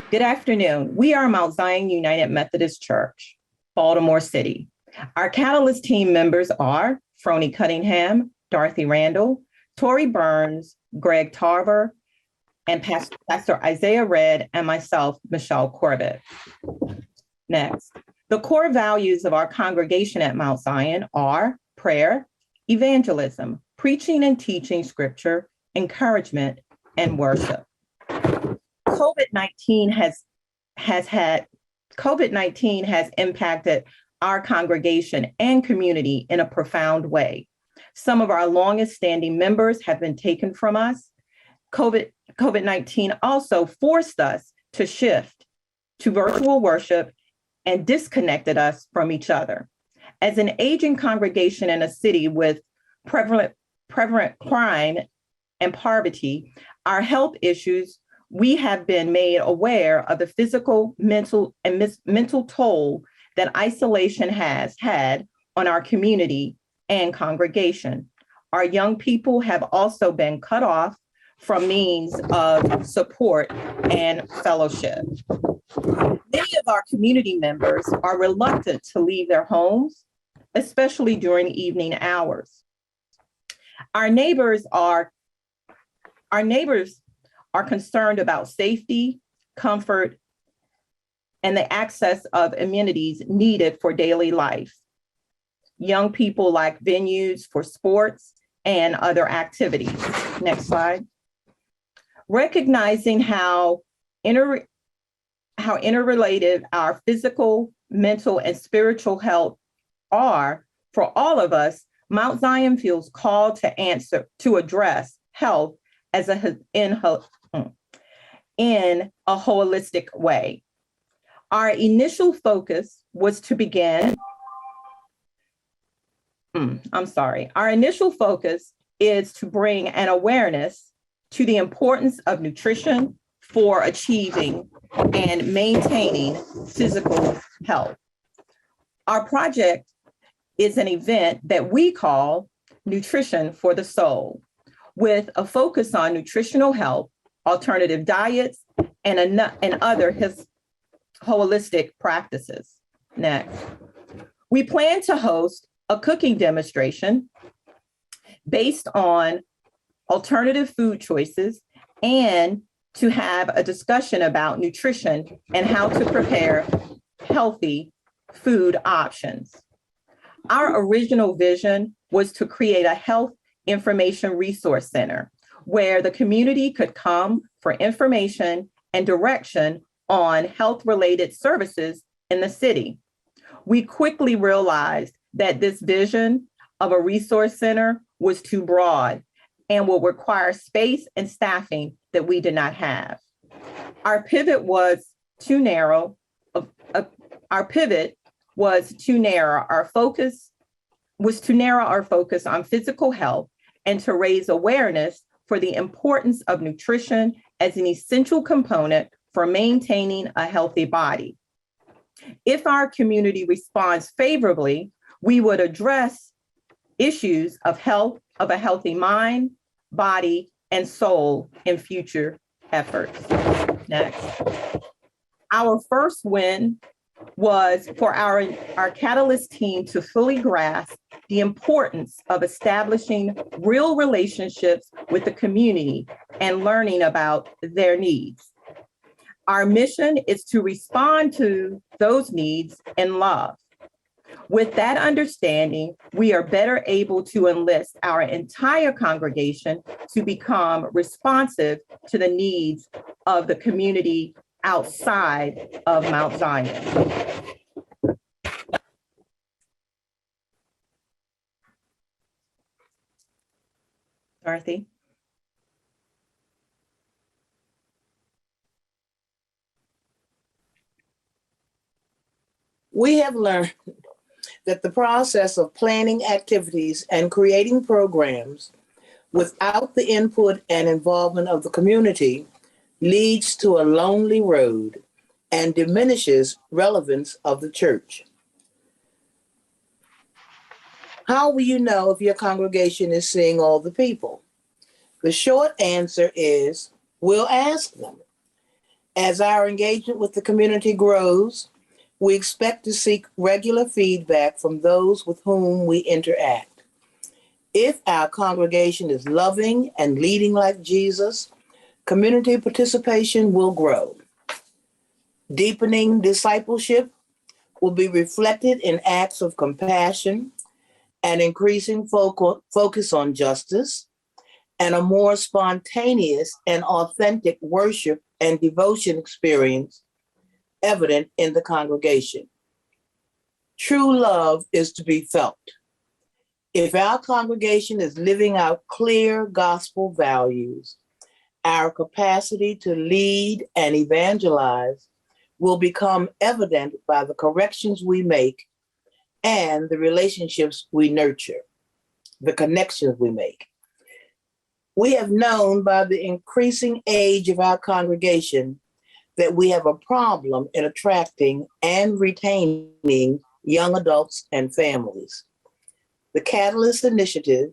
Good afternoon. We are Mount Zion United Methodist Church, Baltimore City. Our Catalyst team members are Froni Cunningham, Dorothy Randall, Tori Burns, Greg Tarver, and Pastor Isaiah Red, and myself, Michelle Corbett. Next, the core values of our congregation at Mount Zion are prayer, evangelism, preaching and teaching scripture, encouragement, and worship. COVID-19 has impacted our congregation and community in a profound way. Some of our longest standing members have been taken from us. COVID-19 also forced us to shift to virtual worship and disconnected us from each other. As an aging congregation in a city with prevalent crime and poverty, our health issues, we have been made aware of the physical, mental, and mental toll that isolation has had on our community and congregation. Our young people have also been cut off from means of support and fellowship. Many of our community members are reluctant to leave their homes, especially during evening hours. Our neighbors are concerned about safety, comfort, and the access of amenities needed for daily life. Young people like venues for sports and other activities. Next slide. Recognizing how interrelated our physical, mental, and spiritual health are for all of us, Mount Zion feels called to address health as in a holistic way. Our initial focus was to begin. Our initial focus is to bring an awareness to the importance of nutrition for achieving and maintaining physical health. Our project is an event that we call Nutrition for the Soul, with a focus on nutritional health, alternative diets, and other holistic practices. Next, we plan to host a cooking demonstration based on alternative food choices and to have a discussion about nutrition and how to prepare healthy food options. Our original vision was to create a health information resource center where the community could come for information and direction on health-related services in the city. We quickly realized that this vision of a resource center was too broad and will require space and staffing that we did not have. Our pivot was too narrow. Our focus was to narrow our focus on physical health and to raise awareness for the importance of nutrition as an essential component for maintaining a healthy body. If our community responds favorably, we would address issues of health, of a healthy mind, body, and soul in future efforts. Next. Our first win was for our Catalyst team to fully grasp the importance of establishing real relationships with the community and learning about their needs. Our mission is to respond to those needs in love. With that understanding, we are better able to enlist our entire congregation to become responsive to the needs of the community outside of Mount Zion. Dorothy? We have learned that the process of planning activities and creating programs without the input and involvement of the community leads to a lonely road and diminishes relevance of the church. How will you know if your congregation is seeing all the people? The short answer is, we'll ask them. As our engagement with the community grows, we expect to seek regular feedback from those with whom we interact. If our congregation is loving and leading like Jesus, community participation will grow. Deepening discipleship will be reflected in acts of compassion and increasing focus on justice, and a more spontaneous and authentic worship and devotion experience evident in the congregation. True love is to be felt. If our congregation is living out clear gospel values, our capacity to lead and evangelize will become evident by the corrections we make and the relationships we nurture, the connections we make. We have known by the increasing age of our congregation that we have a problem in attracting and retaining young adults and families. The Catalyst Initiative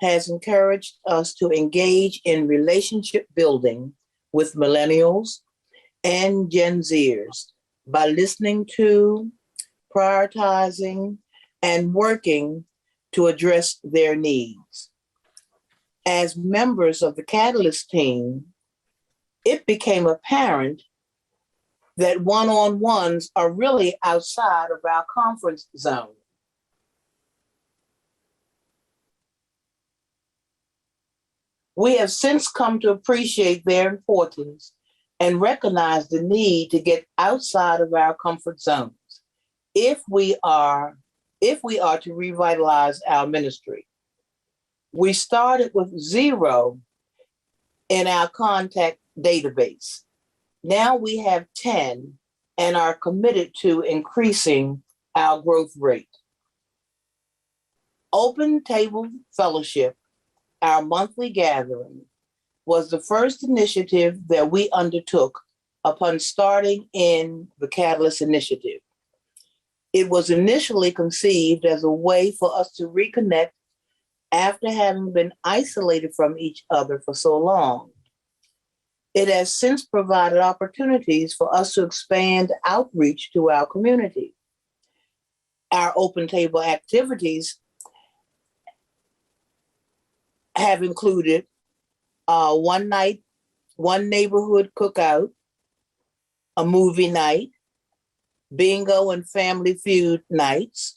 has encouraged us to engage in relationship building with millennials and Gen Zers by listening to, prioritizing, and working to address their needs. As members of the Catalyst team, it became apparent that one-on-ones are really outside of our comfort zone. We have since come to appreciate their importance and recognize the need to get outside of our comfort zones if we are to revitalize our ministry. We started with 0 in our contact database. Now we have 10 and are committed to increasing our growth rate. Open Table Fellowship, our monthly gathering, was the first initiative that we undertook upon starting in the Catalyst Initiative. It was initially conceived as a way for us to reconnect after having been isolated from each other for so long. It has since provided opportunities for us to expand outreach to our community. Our open table activities have included one night, one neighborhood cookout, a movie night, bingo and family feud nights,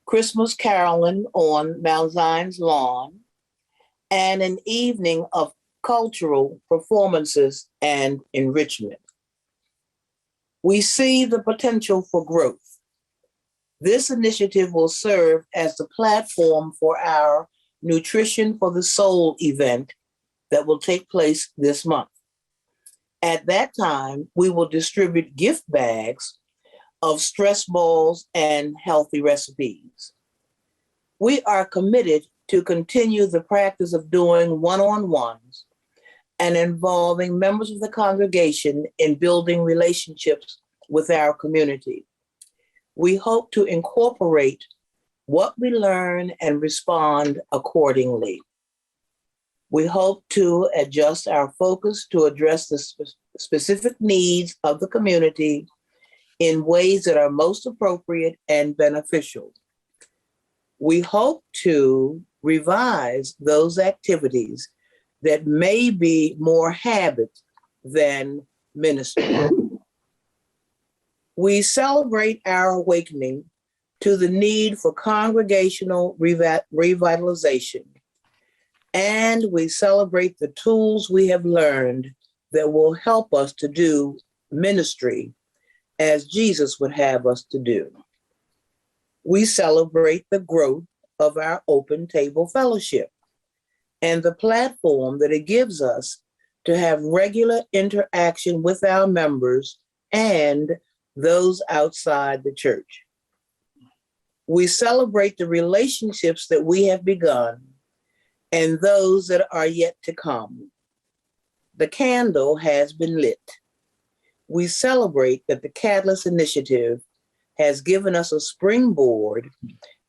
Christmas caroling on Mount Zion's lawn, and an evening of cultural performances and enrichment. We see the potential for growth. This initiative will serve as the platform for our Nutrition for the Soul event that will take place this month. At that time, we will distribute gift bags of stress balls and healthy recipes. We are committed to continue the practice of doing one-on-ones and involving members of the congregation in building relationships with our community. We hope to incorporate what we learn and respond accordingly. We hope to adjust our focus to address the specific needs of the community in ways that are most appropriate and beneficial. We hope to revise those activities that may be more habit than ministry. We celebrate our awakening to the need for congregational revitalization, and we celebrate the tools we have learned that will help us to do ministry as Jesus would have us to do. We celebrate the growth of our Open Table Fellowship and the platform that it gives us to have regular interaction with our members and those outside the church. We celebrate the relationships that we have begun and those that are yet to come. The candle has been lit. We celebrate that the Catalyst Initiative has given us a springboard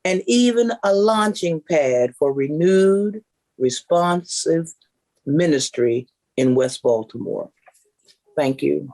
and even a launching pad for renewed, responsive ministry in West Baltimore. Thank you.